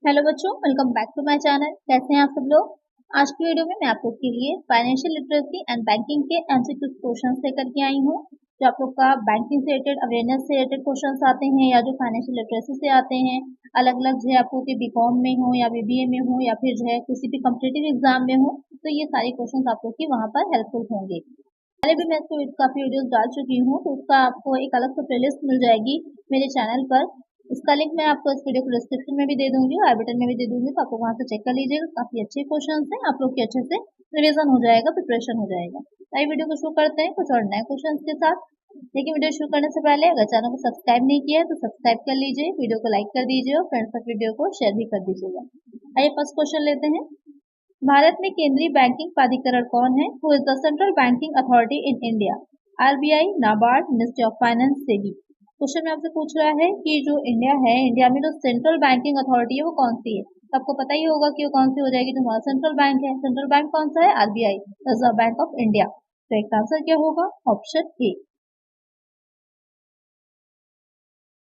Hello बच्चों, welcome back to my channel. कैसे हैं आप सब लोग। आज की वीडियो में मैं आप लोग के लिए फाइनेंशियल लिटरेसी एंड बैंकिंग के एमसीक्यू क्वेश्चंस लेकर के आई हूँ। जो आप लोग का बैंकिंग से रिलेटेड, अवेयरनेस से रिलेटेड क्वेश्चंस आते हैं या जो फाइनेंशियल लिटरेसी से आते हैं, अलग अलग जो है आपको के बीकॉम में हो या बीबीए में हो या फिर जो है किसी भी कॉम्पिटिटिव एग्जाम में हो, तो ये सारी क्वेश्चन आप लोग की वहाँ पर हेल्पफुल होंगे। पहले भी मैं इसको काफी वीडियोस डाल चुकी हूँ, तो उसका आपको एक अलग से प्लेलिस्ट मिल जाएगी मेरे चैनल पर। इसका लिंक मैं आपको इस वीडियो को डिस्क्रिप्शन में भी दे दूंगी और आई बटन में भी दे दूंगी, तो आप लोग वहां से चेक कर लीजिएगा। काफी अच्छे क्वेश्चन हैं, आप लोग के अच्छे से रिवीजन हो जाएगा, प्रिपरेशन हो जाएगा। तो वीडियो को शुरू करते हैं कुछ और नए क्वेश्चन के साथ। लेकिन वीडियो शुरू करने से पहले अगर चैनल को सब्सक्राइब नहीं किया है तो सब्सक्राइब कर लीजिए, वीडियो को लाइक कर दीजिए और फ्रेंड्स तक वीडियो को शेयर भी कर दीजिएगा। आइए फर्स्ट क्वेश्चन लेते हैं। भारत में केंद्रीय बैंकिंग प्राधिकरण कौन है? Who is the central banking authority in India? RBI, NABARD, ministry of finance, SEBI. Question में आपसे पूछ रहा है कि जो इंडिया है, इंडिया में जो सेंट्रल बैंकिंग अथॉरिटी है वो कौन सी है। तो आपको पता ही होगा कि वो कौन सी हो जाएगी। जो हमारा सेंट्रल बैंक है, सेंट्रल बैंक कौन सा है? RBI, reserve bank of India. तो एक आंसर क्या होगा? Option A.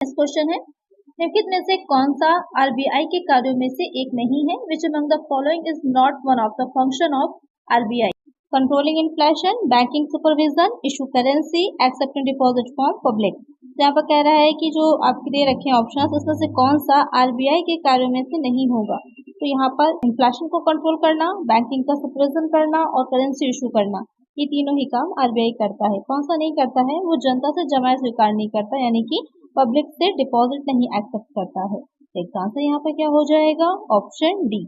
नेक्स्ट क्वेश्चन है, निम्नलिखित में से कौन सा आरबीआई के कार्यों में से एक नहीं है? विच among the following is not one of the function of RBI? Controlling inflation, banking supervision, issue currency, accepting deposit for public. यहाँ पर कह रहा है कि जो आपके लिए रखे ऑप्शन उसमें से कौन सा आरबीआई के कार्यों में से नहीं होगा। तो यहाँ पर इन्फ्लेशन को कंट्रोल करना, बैंकिंग का सुपरविजन करना और करेंसी इशू करना, ये तीनों ही काम आरबीआई करता है। कौन सा नहीं करता है? वो जनता से जमा स्वीकार नहीं करता, यानी कि पब्लिक से डिपॉजिट नहीं एक्सेप्ट करता है। एक आंसर यहाँ पर क्या हो जाएगा? Option D.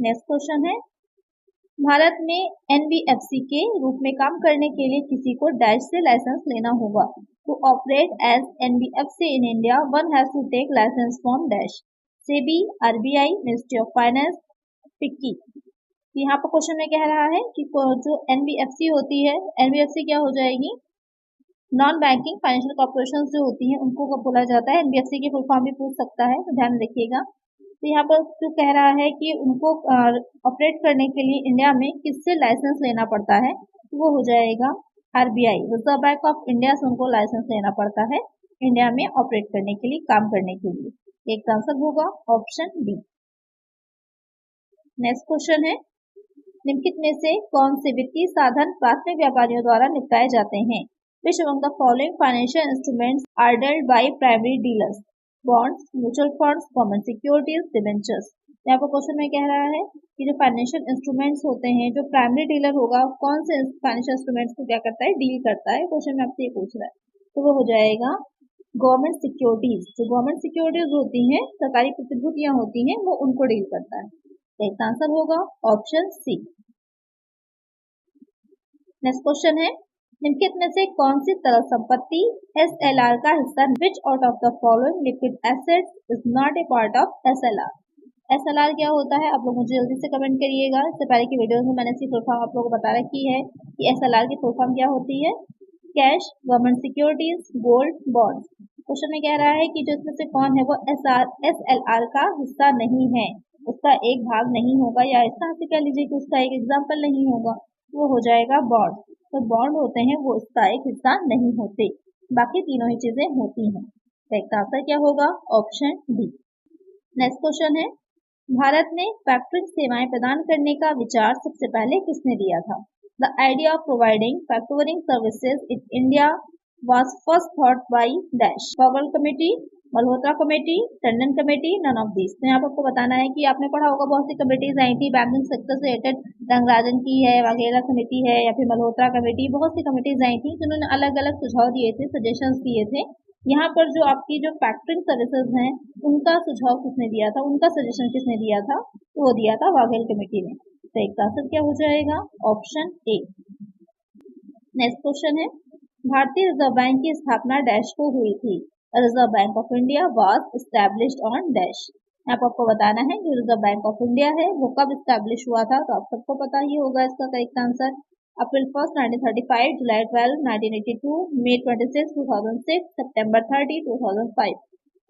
नेक्स्ट क्वेश्चन है, भारत में एनबीएफसी के रूप में काम करने के लिए किसी को डैश से लाइसेंस लेना होगा। To operate as NBFC in India one has to take licence from dash, SEBI, RBI, ministry of finance, FICCI. यहाँ पर क्वेश्चन में कह रहा है कि जो एनबीएफसी होती है, एनबीएफसी क्या हो जाएगी? नॉन बैंकिंग फाइनेंशियल कॉर्पोरेशन जो होती हैं उनको बोला जाता है। एनबीएफसी की फुल फॉर्म भी पूछ सकता है, तो ध्यान रखिएगा। तो यहाँ पर जो कह रहा है कि उनको ऑपरेट करने के लिए इंडिया में किससे लाइसेंस लेना पड़ता है, तो वो हो जाएगा RBI, reserve bank of India से उनको लाइसेंस लेना पड़ता है इंडिया में ऑपरेट करने के लिए, काम करने के लिए। एक आंसर होगा ऑप्शन बी। नेक्स्ट क्वेश्चन है, निम्नलिखित में से कौन से वित्तीय साधन प्राथमिक व्यापारियों द्वारा निपटाए जाते हैं? Which among the following financial instruments are dealt by primary dealers? Bonds, mutual funds, government securities, debentures. यहाँ पर क्वेश्चन में कह रहा है कि जो फाइनेंशियल इंस्ट्रूमेंट्स होते हैं, जो प्राइमरी डीलर होगा कौन से फाइनेंशियल इंस्ट्रूमेंट्स को क्या करता है? डील करता है। क्वेश्चन में आपसे ये पूछ रहा है, तो वो हो जाएगा गवर्नमेंट सिक्योरिटीज। जो गवर्नमेंट सिक्योरिटीज होती हैं, सरकारी प्रतिभूतियां होती हैं, वो उनको डील करता है। एक आंसर होगा ऑप्शन सी। नेक्स्ट क्वेश्चन है, निम्नलिखित में से कौन सी तरल संपत्ति एसएलआर का हिस्सा? विच out of the following liquid assets is not a part of SLR? SLR क्या होता है? आप लोग मुझे जल्दी से कमेंट करिएगा। इससे पहले की वीडियो में मैंने इसकी फुल फॉर्म आप लोगों को बता रखी है कि एसएलआर की फुल फॉर्म क्या होती है। Cash, government securities, gold, bond. Question में कह रहा है कि जो इसमें से कौन है वो एसएलआर का हिस्सा नहीं है, उसका एक भाग नहीं होगा, या इस तरह से कह लीजिए कि उसका एक एग्जाम्पल नहीं होगा, वो हो जाएगा बॉन्ड। तो बॉन्ड होते हैं वो इसका एक हिस्सा नहीं होते, बाकी तीनों ही चीजें होती हैं। तो इसका आंसर क्या होगा? Option D. नेक्स्ट क्वेश्चन है, भारत में फैक्टरिंग सेवाएं प्रदान करने का विचार सबसे पहले किसने दिया था? The idea of providing factoring services in India was first thought by dash, पॉगल committee, Malhotra committee, Tandon committee, none of this. तो यहाँ पर आपको बताना है कि आपने पढ़ा होगा बहुत सी कमेटीज आई थी बैंकिंग सेक्टर से रिलेटेड, रंगराजन की है, वगैरह समिति है, या फिर मल्होत्रा कमेटी, बहुत सी कमेटीज आई थी जिन्होंने अलग अलग सुझाव दिए थे, सजेशंस दिए थे। यहाँ पर जो आपकी जो फैक्टरिंग सर्विसेज हैं उनका सुझाव किसने दिया था, उनका सजेशन किसने दिया था? तो वो दिया था वाघेल कमेटी ने। तो एक आंसर क्या हो जाएगा? Option A. नेक्स्ट क्वेश्चन है, भारतीय रिजर्व बैंक की स्थापना डैश को हुई थी? Reserve bank of India was established on dash. यहाँ पर आपको बताना है जो रिजर्व बैंक ऑफ इंडिया है वो कब एस्टैब्लिश हुआ था, तो आप सबको पता ही होगा इसका करेक्ट आंसर। अप्रैल 1, 1935, जुलाई 12, 1982, मई 26, 2006, सितंबर 30, 2005।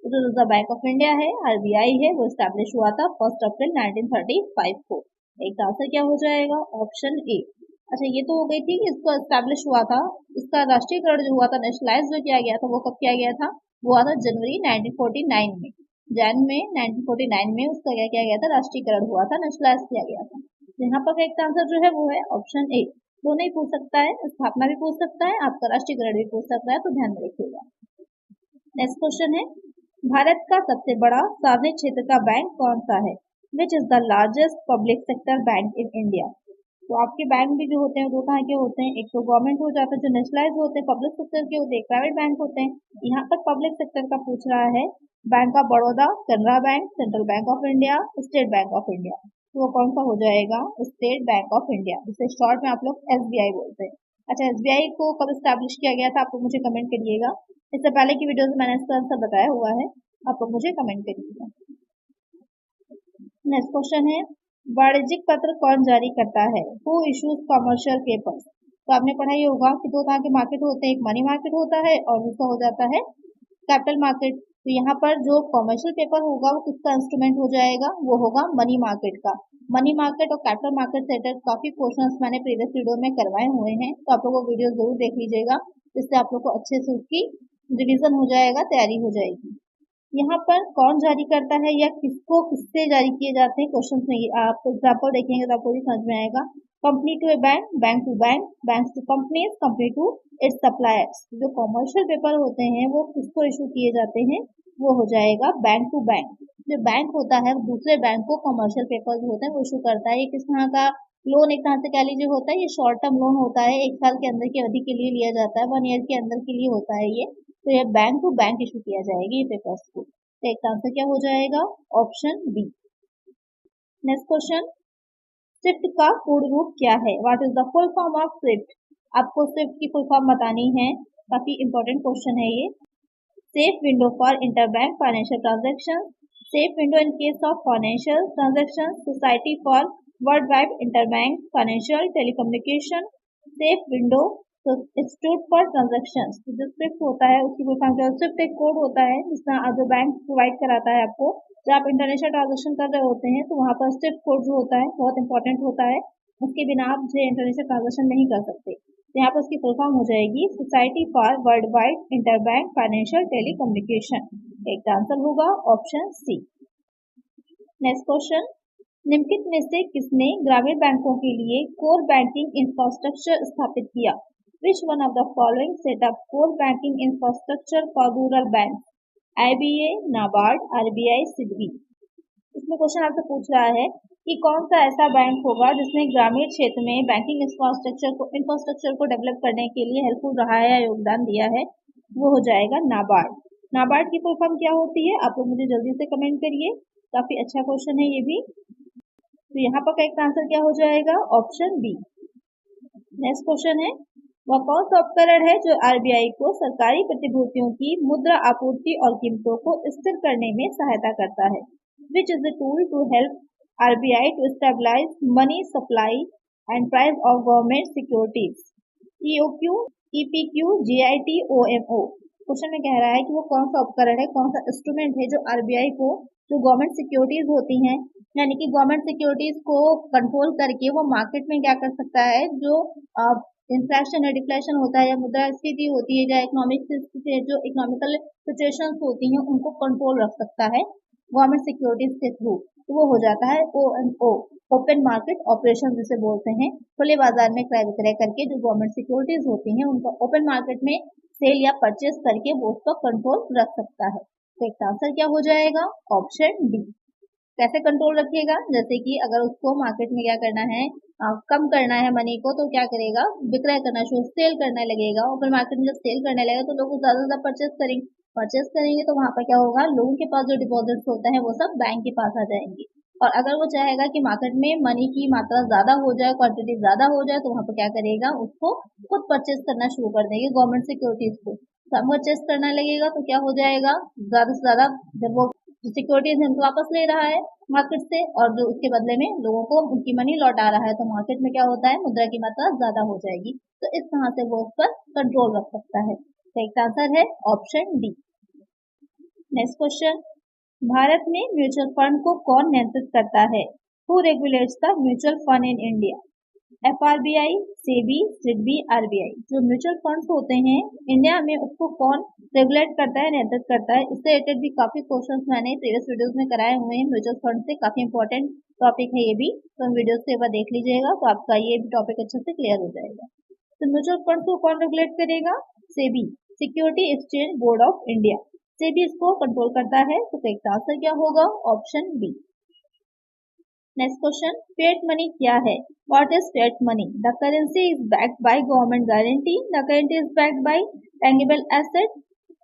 जो रिजर्व बैंक ऑफ इंडिया है, आरबीआई है, वो एस्टैब्लिश हुआ था 1 अप्रैल 1935 को। एक आंसर क्या हो जाएगा? Option A. अच्छा, ये तो हो गई थी कि इसको एस्टैब्लिश हुआ था, इसका राष्ट्रीयकरण जो हुआ था, नेशनलाइज जो किया गया था, वो कब किया गया था? वो हुआ था जनवरी 1949 में। जैन में 1949 में उसका क्या किया गया था, राष्ट्रीयकरण हुआ था, नेशनलाइज किया गया था। तो यहाँ पर करेक्ट आंसर जो है वो है ऑप्शन ए। दोनों ही पूछ सकता है, स्थापना भी पूछ सकता है, आपका राष्ट्रीयकरण भी पूछ सकता है, तो ध्यान में रखिएगा। नेक्स्ट क्वेश्चन है, भारत का सबसे बड़ा सार्वजनिक क्षेत्र का बैंक कौन सा है? Which is the largest public sector bank in India? तो आपके बैंक भी जो होते हैं दो तरह के होते हैं, एक तो गवर्नमेंट हो जाता है जो नेशनलाइज होते हैं, पब्लिक सेक्टर के होते हैं, प्राइवेट बैंक होते हैं। यहाँ पर पब्लिक सेक्टर का पूछ रहा है, bank of Baroda, Canara bank, central bank of India, state bank of India. तो वो कौन सा हो जाएगा? स्टेट बैंक ऑफ इंडिया, जिसे शॉर्ट में आप लोग SBI बोलते हैं। अच्छा, SBI को कब स्टैब्लिश किया गया था, आप लोग मुझे कमेंट करिएगा। इससे पहले की वीडियोस में मैंने इसका आंसर बताया हुआ है, आप लोग मुझे कमेंट करिएगा। नेक्स्ट क्वेश्चन है, वाणिज्यिक पत्र कौन जारी करता है? Who issues commercial papers? तो आपने पढ़ा ही होगा कि दो तरह के मार्केट होते हैं, एक मनी मार्केट होता है और दूसरा हो जाता है कैपिटल मार्केट। तो यहाँ पर जो कमर्शियल पेपर होगा वो किसका इंस्ट्रूमेंट हो जाएगा? वो होगा मनी मार्केट का। मनी मार्केट और कैपिटल मार्केट से रिलेटेड काफी क्वेश्चंस मैंने प्रीवियस वीडियो में करवाए हुए हैं, तो आप लोग वो वीडियो जरूर देख लीजिएगा, जिससे आप लोग को अच्छे से उसकी रिवीजन हो जाएगा, तैयारी हो जाएगी। यहाँ पर कौन जारी करता है या किसको किससे जारी किए जाते हैं, क्वेश्चन में आप एग्जाम्पल देखेंगे तो आपको भी समझ में आएगा। Company to a bank, bank to bank, bank to companies, company to its suppliers. जो कमर्शियल पेपर होते हैं वो किसको इशू किए जाते हैं? वो हो जाएगा बैंक टू बैंक। जो बैंक होता है दूसरे बैंक को कमर्शियल पेपर होते हैं वो इशू करता है। ये किस तरह का लोन, एक तरह से कह लीजिए होता है, ये शॉर्ट टर्म लोन होता है, 1 साल के अंदर की अवधि के लिए लिया जाता है, 1 ईयर के अंदर के लिए होता है ये। तो ये बैंक टू बैंक इशू किया जाएगा ये पेपर्स को। तो एक आंसर क्या हो जाएगा? Option B. Next question, SWIFT का पूर्ण रूप क्या है? What is the full form of SWIFT? आपको स्विफ्ट की फुल फॉर्म बतानी है, काफी इंपॉर्टेंट क्वेश्चन है ये। Safe window for interbank financial transaction, safe window in case of financial transaction, society for world wide interbank financial telecommunication, safe window institute for transaction. जो SWIFT होता है उसकी फुल फॉर्म क्या है? स्विफ्ट एक code होता है जिसमें जो बैंक प्रोवाइड कराता है आपको, जब आप इंटरनेशनल ट्रांजेक्शन कर रहे होते हैं तो वहाँ पर स्विफ्ट कोड जो होता है बहुत इंपॉर्टेंट होता है, उसके बिना आप जो इंटरनेशनल ट्रांजेक्शन नहीं कर सकते। तो यहाँ पर उसकी फुल फॉर्म हो जाएगी society for world wide interbank financial telecommunication. एक आंसर होगा ऑप्शन सी। नेक्स्ट क्वेश्चन, निम्नलिखित में से किसने ग्रामीण बैंकों के लिए कोर बैंकिंग इंफ्रास्ट्रक्चर स्थापित किया? Which one of the following set up core banking infrastructure for rural banks? IBA, NABARD, RBI, SIDBI। इसमें क्वेश्चन आपसे पूछ रहा है कि कौन सा ऐसा बैंक होगा जिसने ग्रामीण क्षेत्र में बैंकिंग इंफ्रास्ट्रक्चर को डेवलप करने के लिए हेल्पफुल रहा है या योगदान दिया है? वो हो जाएगा नाबार्ड। नाबार्ड की फुल फॉर्म क्या होती है? आप लोग मुझे जल्दी से कमेंट करिए, काफी अच्छा क्वेश्चन है ये भी। तो यहाँ पर करेक्ट आंसर क्या हो जाएगा? Option B. नेक्स्ट क्वेश्चन है, वह कौन सा उपकरण है जो RBI को सरकारी प्रतिभूतियों की मुद्रा आपूर्ति और कीमतों को स्थिर करने में सहायता करता है? Which is the tool to help RBI to stabilize money supply and price of government securities? EOQ, EPQ, GIT, OMO। Question में कह रहा है कि वो कौन सा उपकरण है, कौन सा इंस्ट्रूमेंट है जो RBI को, जो गवर्नमेंट सिक्योरिटीज होती हैं, यानी कि गवर्नमेंट सिक्योरिटीज को कंट्रोल करके वो मार्केट में क्या कर सकता है, जो इन्फ्लेशन या डिफ्लेशन होता है या मुद्रास्फीति होती है या इकोनॉमिक जो इकोनॉमिकल सिचुएशंस होती हैं उनको कंट्रोल रख सकता है गवर्नमेंट सिक्योरिटीज के थ्रू। तो वो हो जाता है OMO, ओपन मार्केट ऑपरेशन जिसे बोलते हैं। खुले बाजार में क्रय विक्रय करके जो गवर्नमेंट सिक्योरिटीज होती हैं उनको ओपन मार्केट में सेल या परचेज करके वो उसका कंट्रोल रख सकता है। तो एक आंसर क्या हो जाएगा? Option D. कैसे कंट्रोल रखेगा? जैसे कि अगर उसको मार्केट में क्या करना है, कम करना है मनी को, तो क्या करेगा? विक्रय करना शुरू, सेल करने लगेगा। ओपन मार्केट में जब सेल करने लगेगा तो लोग ज्यादा से ज्यादा परचेस करेंगे तो वहां पर क्या होगा? लोगों के पास जो डिपॉजिट्स होते हैं वो सब बैंक के पास आ जाएंगे। और अगर वो चाहेगा कि मार्केट में मनी की मात्रा ज्यादा हो जाए, क्वांटिटी ज्यादा हो जाए, तो वहां पर क्या करेगा? उसको खुद परचेस करना शुरू कर देंगे गवर्नमेंट सिक्योरिटीज को। परचेस करने लगेगा तो क्या हो जाएगा? ज्यादा से ज्यादा जब वो सिक्योरिटीज उनको वापस ले रहा है मार्केट से और जो उसके बदले में लोगों को उनकी मनी लौटा रहा है, तो मार्केट में क्या होता है? मुद्रा की मात्रा ज्यादा हो जाएगी। तो इस तरह से वो उस पर कंट्रोल रख सकता है। तो एक आंसर है option D. Next question, Bharat में म्यूचुअल फंड को कौन नियंत्रित करता है? Who regulates the mutual fund in India? FRBI, SEBI, SIDBI, RBI। जो म्यूचुअल फंड्स होते हैं इंडिया में उसको कौन रेगुलेट करता है, नियंत्रित करता है? इससे रिलेटेड भी काफी क्वेश्चंस मैंने प्रीवियस वीडियोस में कराए हुए हैं म्यूचुअल फंड से, काफी इंपॉर्टेंट टॉपिक है ये भी, तो वीडियो से एक बार देख लीजिएगा तो आपका ये भी टॉपिक अच्छे से क्लियर हो जाएगा। तो म्यूचुअल फंड को कौन रेगुलेट करेगा? SEBI, security exchange board of India, SEBI इसको कंट्रोल करता है। तो इसका आंसर क्या होगा? Option B. Next question, fiat money क्या है? What is fiat money? The currency is backed by government guarantee, the currency is backed by tangible asset,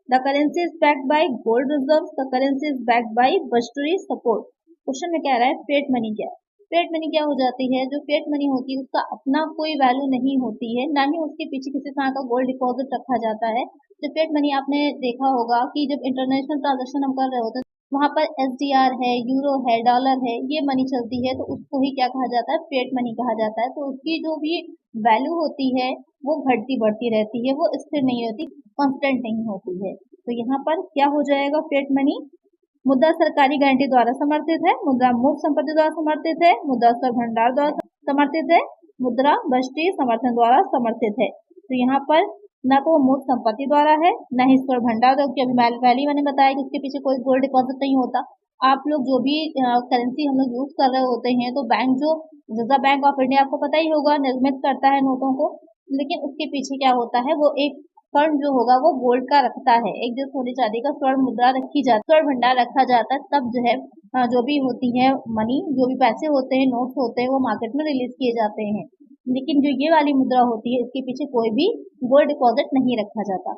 the currency is backed by gold reserves, the currency is backed by budgetary support. Question में कह रहा है fiat money क्या है? Fiat money क्या हो जाती है? जो फिएट मनी होती है उसका अपना कोई वैल्यू नहीं होती है, ना ही उसके पीछे किसी तरह का गोल्ड डिपॉजिट रखा जाता है। जो फिएट मनी आपने देखा होगा कि जब इंटरनेशनल ट्रांजेक्शन हम कर रहे होते हैं वहां पर SDR है, यूरो है, डॉलर है, ये मनी चलती है, तो उसको ही क्या कहा जाता है? फिएट मनी कहा जाता है। तो उसकी जो भी वैल्यू होती है वो घटती बढ़ती रहती है, वो स्थिर नहीं होती, कांस्टेंट नहीं होती है। तो यहाँ पर क्या हो जाएगा? फिएट मनी मुद्रा सरकारी गारंटी द्वारा समर्थित है, मुद्रा मूर्त संपत्ति द्वारा समर्थित है, मुद्रा स्तर भंडार द्वारा समर्थित है, मुद्रा बजटीय समर्थन द्वारा समर्थित है। तो यहाँ पर ना तो मूर्त संपत्ति द्वारा है, ना ही स्वर भंडार द्वारा, क्योंकि अभी पहले मैंने बताया कि उसके पीछे कोई गोल्ड डिपॉजिट नहीं होता। आप लोग जो भी करेंसी हम लोग यूज कर रहे होते हैं तो बैंक जो रिजर्व बैंक ऑफ इंडिया आपको पता ही होगा निर्मित करता है नोटों को, लेकिन उसके पीछे क्या होता है? वो एक फंड जो होगा वो गोल्ड का रखता है, एक जो सोने चांदी का स्वर्ण मुद्रा रखी जाती, स्वर्ण भंडार रखा जाता है, तब जो है जो भी होती है मनी, जो भी पैसे होते हैं, नोट्स होते हैं, वो मार्केट में रिलीज किए जाते हैं। लेकिन जो ये वाली मुद्रा होती है इसके पीछे कोई भी गोल्ड डिपॉजिट नहीं रखा जाता।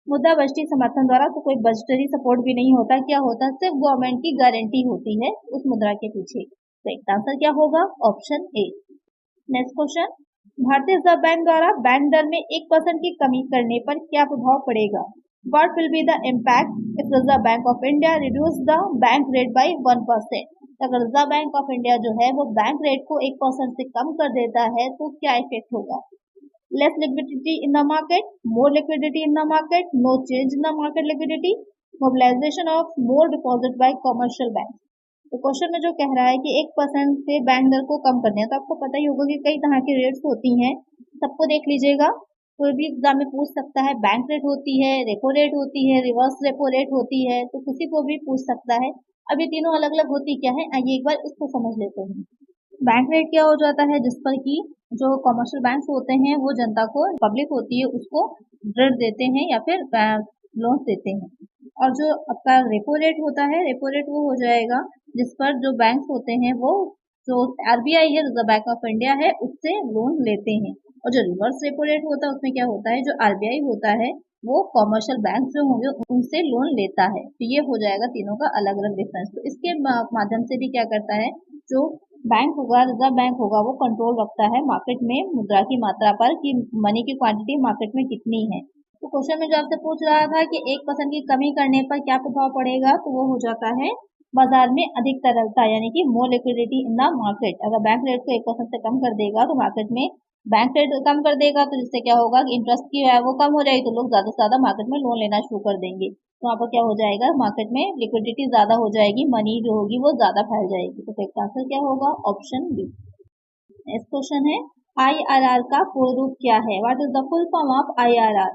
मुद्रा बजटीय समर्थन द्वारा तो कोई बजटरी सपोर्ट भी नहीं होता, क्या होता है? सिर्फ गवर्नमेंट की गारंटी होती है उस मुद्रा के पीछे। तो एक आंसर क्या होगा? Option A. नेक्स्ट क्वेश्चन, भारतीय रिजर्व बैंक द्वारा बैंक दर में 1% की कमी करने पर क्या प्रभाव पड़ेगा? What will be the impact if Reserve Bank of India reduce the bank rate by 1%? अगर रिजर्व बैंक ऑफ इंडिया जो है वो बैंक रेट को 1% से कम कर देता है तो क्या इफेक्ट होगा? Less liquidity in the market, more liquidity in the market, no change in the market liquidity, mobilisation of more deposit by commercial bank. तो क्वेश्चन में जो कह रहा है कि 1% से बैंक दर को कम करना है, तो आपको पता ही होगा कि कई तरह की रेट्स होती हैं, सबको देख लीजिएगा। कोई भी एग्जाम में पूछ सकता है, बैंक रेट होती है, रेपो रेट होती है, रिवर्स रेपो रेट होती है, तो किसी को भी पूछ सकता है। अब ये तीनों अलग अलग होती क्या है, आइए एक बार इसको समझ लेते हैं। बैंक रेट क्या हो जाता है? जिस पर कि जो कमर्शियल बैंक होते हैं वो जनता को, पब्लिक होती है उसको ऋण देते हैं या फिर लोन देते हैं। और जो आपका रेपो रेट होता है, रेपो रेट वो हो जाएगा जिस पर जो बैंक होते हैं वो जो RBI है, रिजर्व बैंक ऑफ इंडिया है, उससे लोन लेते हैं। और जो रिवर्स रेपो रेट होता है उसमें क्या होता है? जो RBI होता है वो कमर्शियल बैंक जो होंगे उनसे लोन लेता है। तो ये हो जाएगा तीनों का अलग अलग डिफरेंस। तो इसके माध्यम से भी क्या करता है, जो बैंक होगा, रिजर्व बैंक होगा, वो कंट्रोल रखता है मार्केट में मुद्रा की मात्रा पर कि मनी की क्वांटिटी मार्केट में कितनी है। तो क्वेश्चन में जो आपसे पूछ रहा था कि 1% की कमी करने पर क्या प्रभाव पड़ेगा, तो वो हो जाता है बाजार में अधिक तरलता, यानी कि मोर लिक्विडिटी इन द मार्केट। अगर बैंक रेट को 1% से कम कर देगा तो मार्केट में बैंक रेट कम कर देगा, तो जिससे क्या होगा कि इंटरेस्ट की वो कम हो जाएगी, तो लोग ज्यादा से ज्यादा मार्केट में लोन लेना शुरू कर देंगे। तो वहाँ पर क्या हो जाएगा? मार्केट में लिक्विडिटी ज्यादा हो जाएगी, मनी जो होगी वो ज्यादा फैल जाएगी। तो इसका आंसर क्या होगा? Option B. नेक्स्ट क्वेश्चन है, IRR का पूर्ण रूप क्या है? What is the full form of IRR?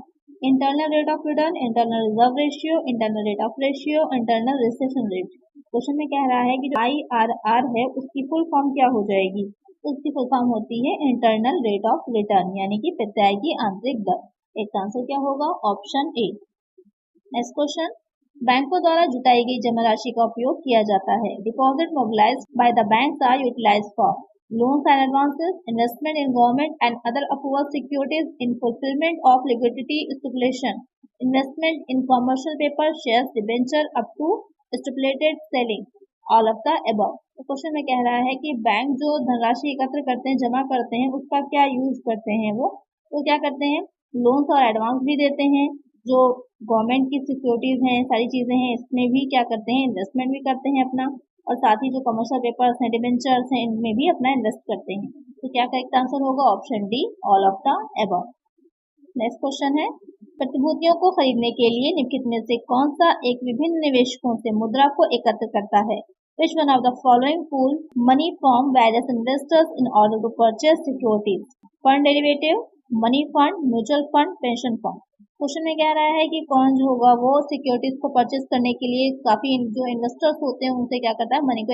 Internal rate of return, internal reserve ratio, internal rate of ratio, internal recession rate. Question में कह रहा है कि जो IRR है उसकी फुल फॉर्म क्या हो जाएगी? उसकी फुल फॉर्म होती है इंटरनल रेट ऑफ रिटर्न, यानी कि प्रत्याय की आंतरिक दर। इसका आंसर क्या होगा? Option A. नेक्स्ट क्वेश्चन, बैंकों द्वारा जुटाई गई जमा राशि का उपयोग किया जाता है। Deposit mobilised by the banks are utilised for loans and advances, investment in government and other approved securities in fulfillment of liquidity stipulation, investment in commercial paper, shares, debenture up to stipulated selling, all of the above। तो question में कह रहा है कि bank जो धनराशि एकत्र करते हैं, जमा करते हैं, उसका क्या यूज करते हैं वो? तो क्या करते हैं? लोन्स और एडवांस भी देते हैं, जो गवर्नमेंट की सिक्योरिटीज हैं, सारी चीजें हैं, इसमें भी क्या करते हैं? इन्वेस्टमेंट भी करते हैं अपना, और साथ ही जो कमर्शियल पेपर्स हैं, डिबेंचर्स हैं, इनमें भी अपना इन्वेस्ट करते हैं। तो क्या करेक्ट आंसर होगा? Option D, all of the above. Next question है, प्रतिभूतियों को खरीदने के लिए निम्नलिखित में से कौन सा एक विभिन्न निवेशकों से मुद्रा को एकत्र करता है? Which one of the following pool money from various investors in order to purchase securities? Fund derivative, money fund, mutual fund, pension fund. Question में कह रहा है कि कौन जो होगा वो सिक्योरिटीज को परचेज करने के लिए काफी जो इन्वेस्टर्स होते हैं उनसे क्या करता है, मनी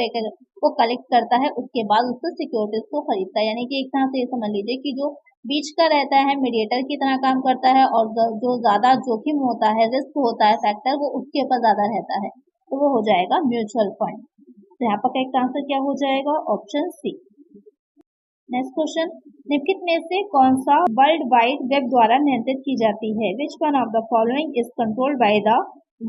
को कलेक्ट करता है, उसके बाद उससे सिक्योरिटीज को खरीदता है। यानी कि एक तरह से ये समझ लीजिए कि जो बीच का रहता है, मीडिएटर की तरह काम करता है, और जो ज्यादा जोखिम होता है, रिस्क होता है फैक्टर, वो उसके ऊपर ज्यादा रहता है, तो वो हो जाएगा म्यूचुअल फंड। तो यहाँ पर करेक्ट आंसर क्या हो जाएगा? Option C. नेक्स्ट क्वेश्चन, निम्नलिखित में से कौन सा वर्ल्ड वाइड वेब द्वारा नियंत्रित की जाती है? Which one of the following is controlled by the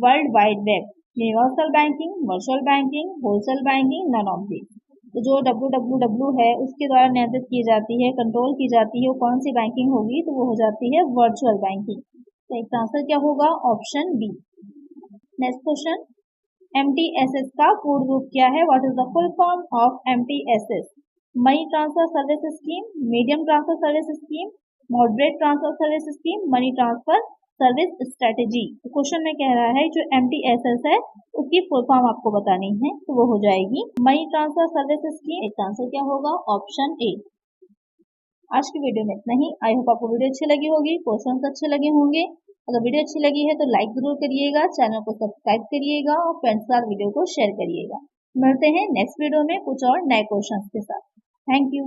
world wide web? Universal banking, virtual banking, wholesale banking, none of these. तो जो www है उसके द्वारा नियंत्रित की जाती है, कंट्रोल की जाती है, वो कौन सी बैंकिंग होगी? तो वो हो जाती है वर्चुअल बैंकिंग। तो इसका आंसर क्या होगा? Option B. Next question, MTSS का पूर्ण रूप क्या है? What is the full form of MTSS? Money transfer service scheme, medium transfer service scheme, moderate transfer service scheme, money transfer service strategy. तो क्वेश्चन में कह रहा है जो MTSS है उसकी फुल फॉर्म आपको बतानी है, तो वो हो जाएगी मनी ट्रांसफर सर्विस स्कीम। इसका आंसर क्या होगा? Option A. आज की वीडियो में इतना ही। आई होप आपको वीडियो अच्छी लगी होगी, क्वेश्चन अच्छे लगे होंगे। अगर वीडियो अच्छी लगी है तो लाइक जरूर करिएगा, चैनल को सब्सक्राइब करिएगा और फ्रेंड्स के साथ वीडियो को शेयर करिएगा। मिलते हैं नेक्स्ट वीडियो में कुछ और नए क्वेश्चंस के साथ। Thank you.